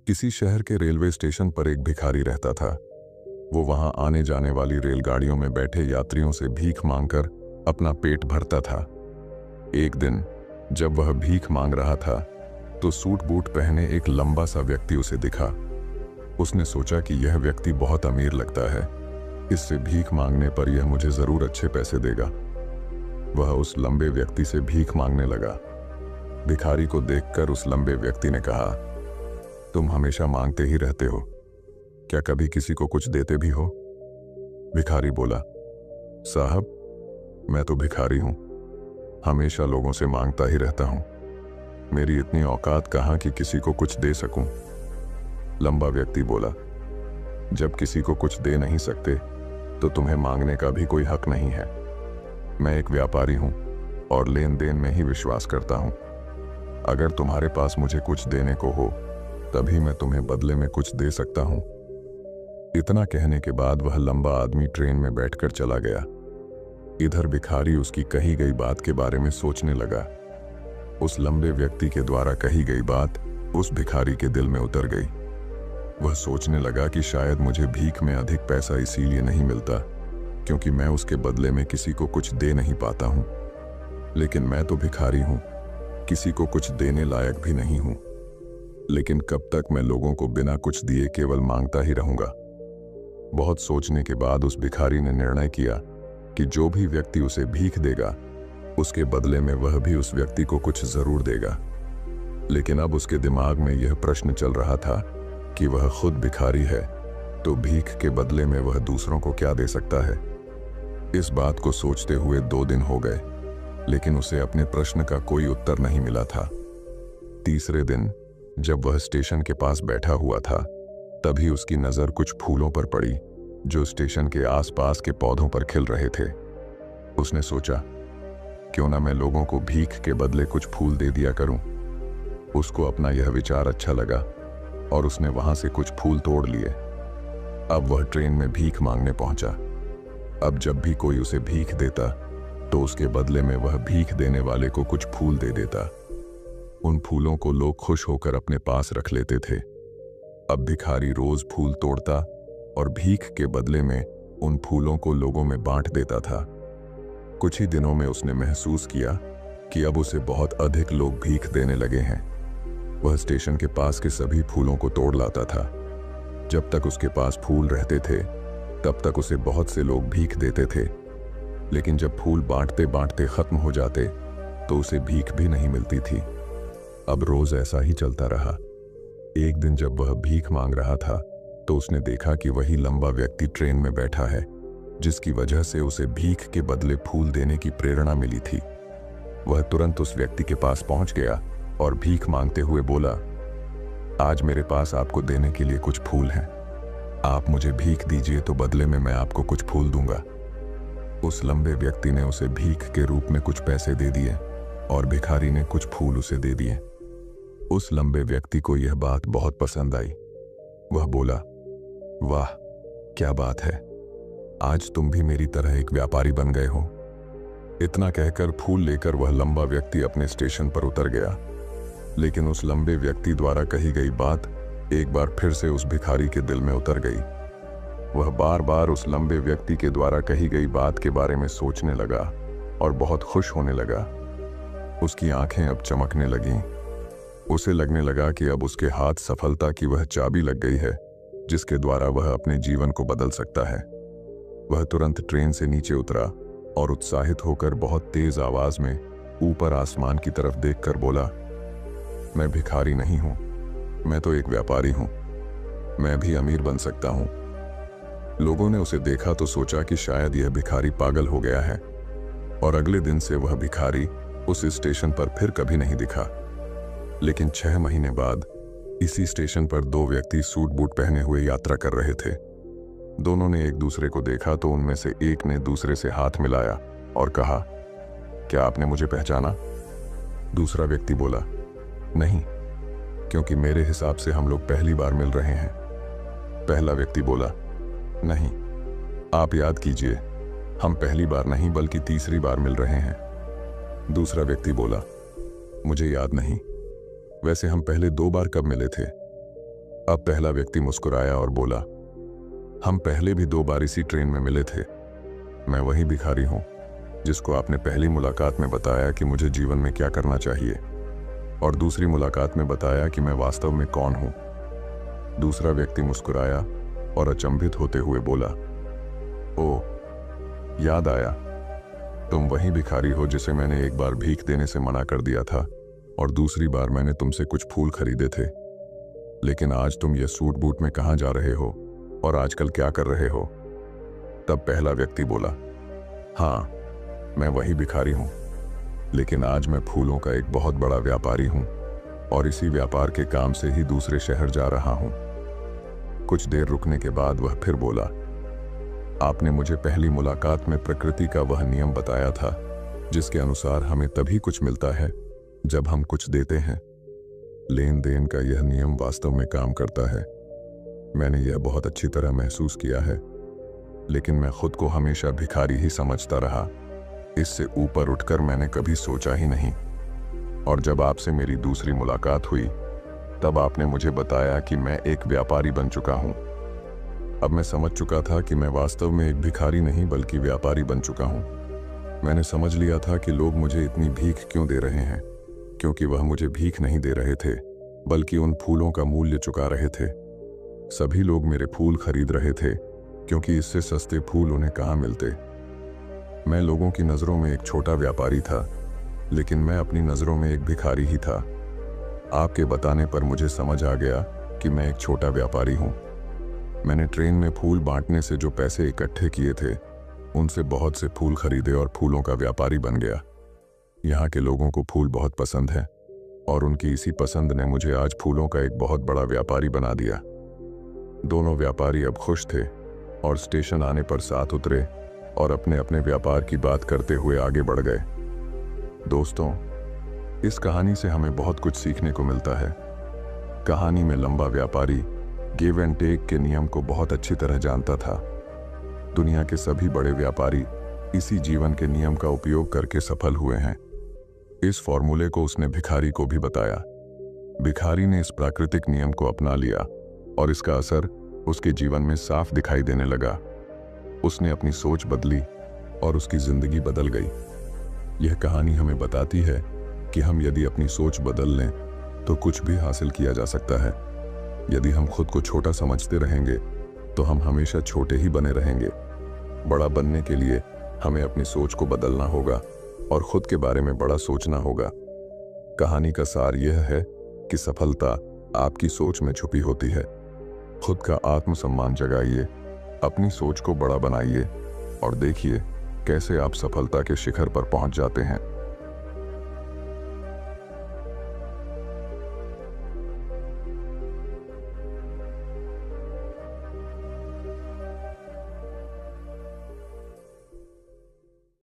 किसी शहर के रेलवे स्टेशन पर एक भिखारी रहता था। वो वहां आने जाने वाली रेलगाड़ियों में बैठे यात्रियों से भीख मांगकर अपना पेट भरता था। एक दिन जब वह भीख मांग रहा था तो सूट बूट पहने एक लंबा सा व्यक्ति उसे दिखा। उसने सोचा कि यह व्यक्ति बहुत अमीर लगता है, इससे भीख मांगने पर यह मुझे जरूर अच्छे पैसे देगा। वह उस लंबे व्यक्ति से भीख मांगने लगा। भिखारी को देखकर उस लंबे व्यक्ति ने कहा, तुम हमेशा मांगते ही रहते हो, क्या कभी किसी को कुछ देते भी हो? भिखारी बोला, साहब मैं तो भिखारी हूं, हमेशा लोगों से मांगता ही रहता हूं। मेरी इतनी औकात कहां कि किसी को कुछ दे सकूं। लंबा व्यक्ति बोला, जब किसी को कुछ दे नहीं सकते तो तुम्हें मांगने का भी कोई हक नहीं है। मैं एक व्यापारी हूं और लेन देन में ही विश्वास करता हूं। अगर तुम्हारे पास मुझे कुछ देने को हो तभी मैं तुम्हें बदले में कुछ दे सकता हूं। इतना कहने के बाद वह लंबा आदमी ट्रेन में बैठकर चला गया। इधर भिखारी उसकी कही गई बात के बारे में सोचने लगा। उस लंबे व्यक्ति के द्वारा कही गई बात उस भिखारी के दिल में उतर गई। वह सोचने लगा कि शायद मुझे भीख में अधिक पैसा इसीलिए नहीं मिलता क्योंकि मैं उसके बदले में किसी को कुछ दे नहीं पाता हूं। लेकिन मैं तो भिखारी हूं, किसी को कुछ देने लायक भी नहीं हूं। लेकिन कब तक मैं लोगों को बिना कुछ दिए केवल मांगता ही रहूंगा? बहुत सोचने के बाद उस भिखारी ने निर्णय किया कि जो भी व्यक्ति उसे भीख देगा उसके बदले में वह भी उस व्यक्ति को कुछ जरूर देगा। लेकिन अब उसके दिमाग में यह प्रश्न चल रहा था कि वह खुद भिखारी है तो भीख के बदले में वह दूसरों को क्या दे सकता है। इस बात को सोचते हुए 2 दिन हो गए, लेकिन उसे अपने प्रश्न का कोई उत्तर नहीं मिला था। तीसरे दिन जब वह स्टेशन के पास बैठा हुआ था तभी उसकी नजर कुछ फूलों पर पड़ी जो स्टेशन के आसपास के पौधों पर खिल रहे थे। उसने सोचा, क्यों ना मैं लोगों को भीख के बदले कुछ फूल दे दिया करूं। उसको अपना यह विचार अच्छा लगा और उसने वहां से कुछ फूल तोड़ लिए। अब वह ट्रेन में भीख मांगने पहुंचा। अब जब भी कोई उसे भीख देता तो उसके बदले में वह भीख देने वाले को कुछ फूल दे देता। उन फूलों को लोग खुश होकर अपने पास रख लेते थे। अब भिखारी रोज फूल तोड़ता और भीख के बदले में उन फूलों को लोगों में बांट देता था। कुछ ही दिनों में उसने महसूस किया कि अब उसे बहुत अधिक लोग भीख देने लगे हैं। वह स्टेशन के पास के सभी फूलों को तोड़ लाता था। जब तक उसके पास फूल रहते थे तब तक उसे बहुत से लोग भीख देते थे, लेकिन जब फूल बांटते बांटते खत्म हो जाते तो उसे भीख भी नहीं मिलती थी। अब रोज ऐसा ही चलता रहा। एक दिन जब वह भीख मांग रहा था तो उसने देखा कि वही लंबा व्यक्ति ट्रेन में बैठा है जिसकी वजह से उसे भीख के बदले फूल देने की प्रेरणा मिली थी। वह तुरंत उस व्यक्ति के पास पहुंच गया और भीख मांगते हुए बोला, आज मेरे पास आपको देने के लिए कुछ फूल हैं। आप मुझे भीख दीजिए तो बदले में मैं आपको कुछ फूल दूंगा। उस लंबे व्यक्ति ने उसे भीख के रूप में कुछ पैसे दे दिए और भिखारी ने कुछ फूल उसे दे दिए। उस लंबे व्यक्ति को यह बात बहुत पसंद आई। वह बोला, वाह क्या बात है, आज तुम भी मेरी तरह एक व्यापारी बन गए हो। इतना कहकर फूल लेकर वह लंबा व्यक्ति अपने स्टेशन पर उतर गया। लेकिन उस लंबे व्यक्ति द्वारा कही गई बात एक बार फिर से उस भिखारी के दिल में उतर गई। वह बार बार उस लंबे व्यक्ति के द्वारा कही गई बात के बारे में सोचने लगा और बहुत खुश होने लगा। उसकी आंखें अब चमकने लगीं। उसे लगने लगा कि अब उसके हाथ सफलता की वह चाबी लग गई है जिसके द्वारा वह अपने जीवन को बदल सकता है। वह तुरंत ट्रेन से नीचे उतरा और उत्साहित होकर बहुत तेज आवाज में ऊपर आसमान की तरफ देखकर बोला, मैं भिखारी नहीं हूं, मैं तो एक व्यापारी हूं, मैं भी अमीर बन सकता हूं। लोगों ने उसे देखा तो सोचा कि शायद यह भिखारी पागल हो गया है और अगले दिन से वह भिखारी उस स्टेशन पर फिर कभी नहीं दिखा। लेकिन 6 महीने बाद इसी स्टेशन पर 2 व्यक्ति सूट बूट पहने हुए यात्रा कर रहे थे। दोनों ने एक दूसरे को देखा तो उनमें से एक ने दूसरे से हाथ मिलाया और कहा, क्या आपने मुझे पहचाना? दूसरा व्यक्ति बोला, नहीं, क्योंकि मेरे हिसाब से हम लोग पहली बार मिल रहे हैं। पहला व्यक्ति बोला, नहीं, आप याद कीजिए, हम पहली बार नहीं बल्कि तीसरी बार मिल रहे हैं। दूसरा व्यक्ति बोला, मुझे याद नहीं, वैसे हम पहले 2 बार कब मिले थे? अब पहला व्यक्ति मुस्कुराया और बोला, हम पहले भी 2 बार इसी ट्रेन में मिले थे। मैं वही भिखारी हूं जिसको आपने पहली मुलाकात में बताया कि मुझे जीवन में क्या करना चाहिए, और दूसरी मुलाकात में बताया कि मैं वास्तव में कौन हूं। दूसरा व्यक्ति मुस्कुराया और अचंभित होते हुए बोला, ओ, याद आया, तुम वही भिखारी हो जिसे मैंने एक बार भीख देने से मना कर दिया था और दूसरी बार मैंने तुमसे कुछ फूल खरीदे थे। लेकिन आज तुम ये सूट बूट में कहाँ जा रहे हो और आजकल क्या कर रहे हो? तब पहला व्यक्ति बोला, हाँ, मैं वही भिखारी हूं, लेकिन आज मैं फूलों का एक बहुत बड़ा व्यापारी हूं और इसी व्यापार के काम से ही दूसरे शहर जा रहा हूं। कुछ देर रुकने के बाद वह फिर बोला, आपने मुझे पहली मुलाकात में प्रकृति का वह नियम बताया था जिसके अनुसार हमें तभी कुछ मिलता है जब हम कुछ देते हैं। लेन देन का यह नियम वास्तव में काम करता है। मैंने यह बहुत अच्छी तरह महसूस किया है, लेकिन मैं खुद को हमेशा भिखारी ही समझता रहा। इससे ऊपर उठकर मैंने कभी सोचा ही नहीं। और जब आपसे मेरी दूसरी मुलाकात हुई तब आपने मुझे बताया कि मैं एक व्यापारी बन चुका हूं। अब मैं समझ चुका था कि मैं वास्तव में एक भिखारी नहीं बल्कि व्यापारी बन चुका हूं। मैंने समझ लिया था कि लोग मुझे इतनी भीख क्यों दे रहे हैं, क्योंकि वह मुझे भीख नहीं दे रहे थे बल्कि उन फूलों का मूल्य चुका रहे थे। सभी लोग मेरे फूल खरीद रहे थे क्योंकि इससे सस्ते फूल उन्हें कहाँ मिलते। मैं लोगों की नज़रों में एक छोटा व्यापारी था, लेकिन मैं अपनी नज़रों में एक भिखारी ही था। आपके बताने पर मुझे समझ आ गया कि मैं एक छोटा व्यापारी हूँ। मैंने ट्रेन में फूल बांटने से जो पैसे इकट्ठे किए थे उनसे बहुत से फूल खरीदे और फूलों का व्यापारी बन गया। यहाँ के लोगों को फूल बहुत पसंद है और उनकी इसी पसंद ने मुझे आज फूलों का एक बहुत बड़ा व्यापारी बना दिया। दोनों व्यापारी अब खुश थे और स्टेशन आने पर साथ उतरे और अपने अपने व्यापार की बात करते हुए आगे बढ़ गए। दोस्तों, इस कहानी से हमें बहुत कुछ सीखने को मिलता है। कहानी में लंबा व्यापारी गिव एंड टेक के नियम को बहुत अच्छी तरह जानता था। दुनिया के सभी बड़े व्यापारी इसी जीवन के नियम का उपयोग करके सफल हुए हैं। इस फॉर्मूले को उसने भिखारी को भी बताया। भिखारी ने इस प्राकृतिक नियम को अपना लिया और इसका असर उसके जीवन में साफ दिखाई देने लगा। उसने अपनी सोच बदली और उसकी जिंदगी बदल गई। यह कहानी हमें बताती है कि हम यदि अपनी सोच बदल लें तो कुछ भी हासिल किया जा सकता है। यदि हम खुद को छोटा समझते रहेंगे तो हम हमेशा छोटे ही बने रहेंगे। बड़ा बनने के लिए हमें अपनी सोच को बदलना होगा और खुद के बारे में बड़ा सोचना होगा। कहानी का सार यह है कि सफलता आपकी सोच में छुपी होती है। खुद का आत्मसम्मान जगाइए, अपनी सोच को बड़ा बनाइए और देखिए कैसे आप सफलता के शिखर पर पहुंच जाते हैं।